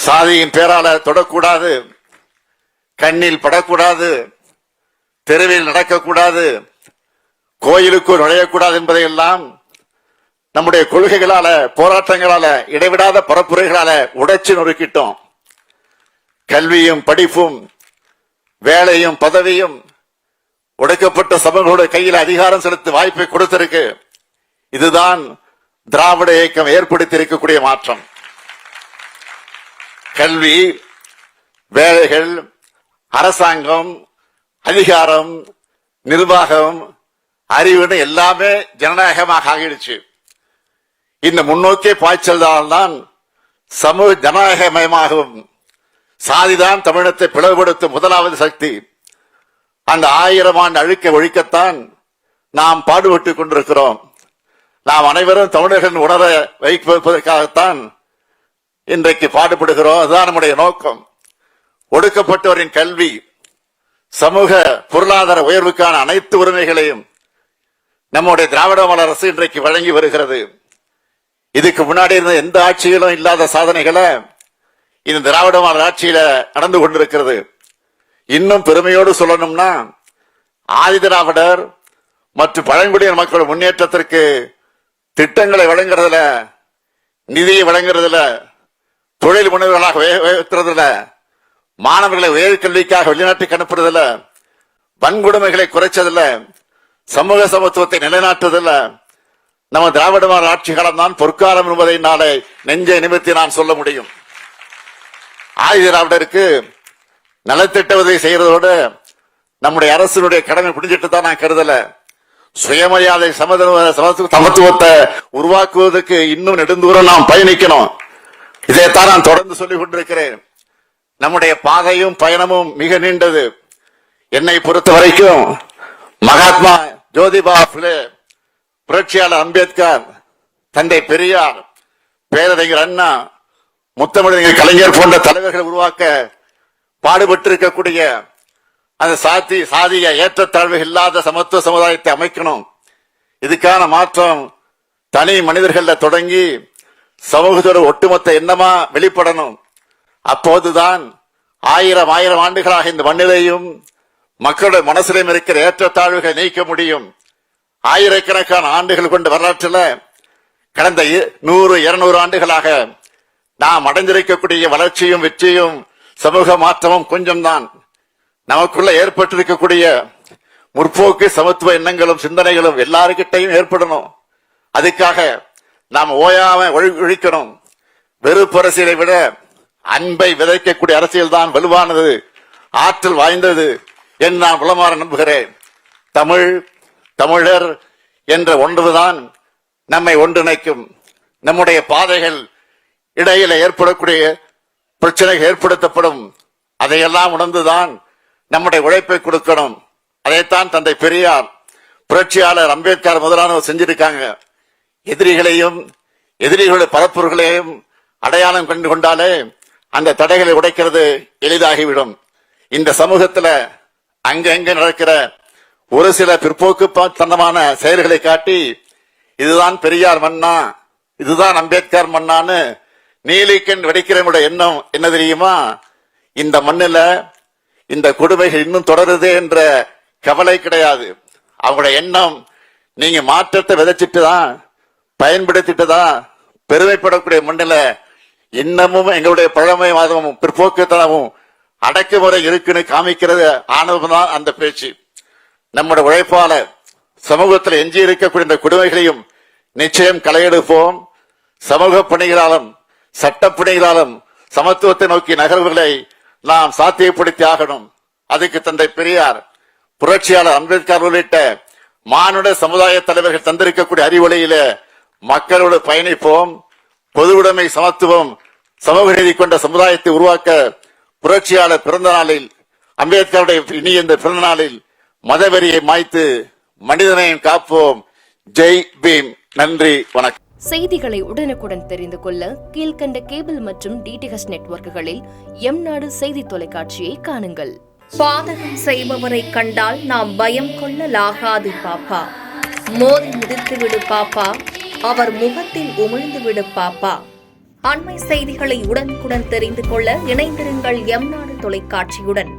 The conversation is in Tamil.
சாதியின் பேரால தொடக்கூடாது, கண்ணில் படக்கூடாது, தெருவில் நடக்கக்கூடாது, கோயிலுக்கு நுழையக்கூடாது என்பதையெல்லாம் நம்முடைய கொள்கைகளால, போராட்டங்களால, இடைவிடாத பரப்புரைகளால உடைச்சு நொறுக்கிட்டோம். கல்வியும் படிப்பும் வேலையும் பதவியும் ஒடுக்கப்பட்ட சமூகங்களுடைய கையில் அதிகாரம் செலுத்த வாய்ப்பை கொடுத்திருக்கு. இதுதான் திராவிட இயக்கம் ஏற்படுத்தி இருக்கக்கூடிய மாற்றம். கல்வி, வேலைகள், அரசாங்கம், அதிகாரம், நிர்வாகம், அறிவுன்னு எல்லாமே ஜனநாயகமாக ஆகிடுச்சு. இந்த முன்னோக்கிய பாய்ச்சல் தான் சமூக ஜனநாயகமயமாகும். சாதிதான் தமிழகத்தை பிளவுபடுத்தும் முதலாவது சக்தி. அந்த 1000 ஆண்டு அழுக்க ஒழிக்கத்தான் நாம் பாடுபட்டுக் கொண்டிருக்கிறோம். நாம் அனைவரும் தமிழர்கள் உணர வைப்பதற்காகத்தான் இன்றைக்கு பாடுபடுகிறோம். அதுதான் நம்முடைய நோக்கம். ஒடுக்கப்பட்டவரின் கல்வி, சமூக பொருளாதார உயர்வுக்கான அனைத்து உரிமைகளையும் நம்முடைய திராவிட மாடல் அரசு இன்றைக்கு வழங்கி வருகிறது. இதுக்கு முன்னாடி இருந்த எந்த ஆட்சியிலும் இல்லாத சாதனைகளை இந்த திராவிட மாடல் ஆட்சியில நடந்து கொண்டிருக்கிறது. இன்னும் பெருமையோடு சொல்லணும்னா, ஆதி திராவிடர் மற்றும் பழங்குடியின மக்கள் முன்னேற்றத்திற்கு திட்டங்களை வழங்குறதுல, நிதியை வழங்குறதுல, தொழில் முனைவர்களாக வைக்கிறதுல, மாணவர்களை உயர்கல்விக்காக வெளிநாட்டுக்கு அனுப்புறதுல, வன்கொடுமைகளை குறைச்சதுல, சமூக சமத்துவத்தை நிலைநாட்டுவதில் நம்ம திராவிட மாடல் ஆட்சி காலம் தான் பொற்காலம் என்பதை நாளை நெஞ்சை நிமிர்த்தி நான் சொல்ல முடியும். ஆதி திராவிடருக்கு நலத்திட்ட உதவி செய்யறதோடு நம்முடைய அரசினுடைய கடமை புரிஞ்சிட்டு தான் நான் கருதல. சுயமரியாதை சமத்துவத்தை உருவாக்குவதற்கு இன்னும் நெடுந்தூரம் நாம் பயணிக்கணும். இதைத்தான் நான் தொடர்ந்து சொல்லிக் கொண்டிருக்கிறேன். நம்முடைய பாதையும் பயணமும் மிக நீண்டது. என்னை பொறுத்த வரைக்கும் மகாத்மா ஜோதிபா புலே, புரட்சியாளர் அம்பேத்கர், தந்தை பெரியார், பேரறிஞர் அண்ணா, முத்தமிழறிஞர் கலைஞர் போன்ற தலைவர்கள் உருவாக்க பாடுபட்டிருக்கக்கூடிய அந்த சாதிய ஏற்றத்தாழ்வுகள் இல்லாத சமத்துவ சமுதாயத்தை அமைக்கணும். இதுக்கான மாற்றம் தனி மனிதர்கள தொடங்கி சமூகத்தோட ஒட்டுமொத்த எண்ணமா வெளிப்படணும். அப்போதுதான் 1000 ஆண்டுகளாக இந்த மண்ணிலையும் மக்களுடைய மனசிலையும் இருக்கிற ஏற்றத்தாழ்வுகளை நீக்க முடியும். ஆயிரக்கணக்கான ஆண்டுகள் கொண்ட வரலாற்றில் கடந்த 100-200 ஆண்டுகளாக நாம் அடைந்திருக்கக்கூடிய வளர்ச்சியும் வெற்றியும் சமூக மாற்றமும் கொஞ்சம்தான். நமக்குள்ள ஏற்பட்டிருக்கக்கூடிய முற்போக்கு சமத்துவ எண்ணங்களும் சிந்தனைகளும் எல்லாருக்கிட்டையும் ஏற்படணும். அதுக்காக நாம் ஓயாம ஒழிக்கணும். வெறுப்பு அரசியலை விட அன்பை விதைக்கக்கூடிய அரசியல் தான் வலுவானது, ஆற்றல் வாய்ந்தது என்று நான் உளமாற நம்புகிறேன். தமிழர் என்ற ஒன்றுதான் நம்மை ஒன்றிணைக்கும். நம்முடைய பாதைகள் இடையில ஏற்படக்கூடிய பிரச்சனைகள் ஏற்படுத்தப்படும். அதையெல்லாம் உணர்ந்துதான் நம்முடைய உழைப்பை கொடுக்கணும். அதைத்தான் தந்தை பெரியார், புரட்சியாளர் அம்பேத்கர் முதலானவர் செஞ்சிருக்காங்க. எதிரிகளுடைய பரப்புரைகளையும் அடையாளம் கண்டு கொண்டாலே அந்த தடைகளை உடைக்கிறது எளிதாகிவிடும். இந்த சமூகத்துல அங்கங்க நடக்கிற ஒரு சில பிற்போக்கு தனமான செயல்களை காட்டி இதுதான் பெரியார் மன்னா, இதுதான் அம்பேத்கர் மன்னான்னு நீலிக்கண் வெடிக்கிறவங்களுடைய எண்ணம் என்ன தெரியுமா? இந்த மண்ணில இந்த கொடுமைகள் இன்னும் தொடருது என்ற கவலை கிடையாது. அவங்களுடைய எண்ணம் நீங்க மாற்றத்தை விதைச்சிட்டுதான், பயன்படுத்திட்டுதான் பெருமைப்படக்கூடிய மண்ணில இன்னமும் எங்களுடைய பழமைவாதமும் பிற்போக்குத்தனமும் அடக்குமுறை இருக்குன்னு காமிக்கிறது ஆனதுதான் அந்த பேச்சு. நம்முடைய உழைப்பால சமூகத்தில் எஞ்சி இருக்கக்கூடிய இந்த கொடுமைகளையும் நிச்சயம் களையெடுப்போம். சமூக பணிகளாலும் சட்ட பணிகளாலும் சமத்துவத்தை நோக்கி நகர்வுகளை நாம் சாத்தியப்படுத்தி ஆகணும். அதுக்கு தந்தை பெரியார், புரட்சியாளர் அம்பேத்கர் உள்ளிட்ட மானுட சமுதாய தலைவர்கள் தந்திருக்கக்கூடிய அறிவொளியில மக்களோடு பயணிப்போம். பொதுவுடைமை, சமத்துவம், சமூக நீதி கொண்ட சமுதாயத்தை உருவாக்க புரட்சியாளர் பிறந்த நாளில், அம்பேத்கருடைய இனிய இந்த பிறந்த நாளில் மதவெறியை மாய்த்து மனிதனையும் காப்போம். ஜெய் பீம். நன்றி, வணக்கம். செய்திகளை உடனுக்குடன் தெரிந்து கொள்ள கீழ்கண்ட கேபிள் மற்றும் டிடிஹெச் நெட்வொர்க்குகளில் எம் நாடு செய்தி தொலைக்காட்சியை காணுங்கள். பாதகம் செய்பவரை கண்டால் நாம் பயம் கொள்ளலாகாது பாப்பா. மோதி மிதித்து விடு பாப்பா, அவர் முகத்தில் உமிழ்ந்து விடு பாப்பா. அண்மை செய்திகளை உடனுக்குடன் தெரிந்து கொள்ள இணைந்திருங்கள் எம் நாடு தொலைக்காட்சியுடன்.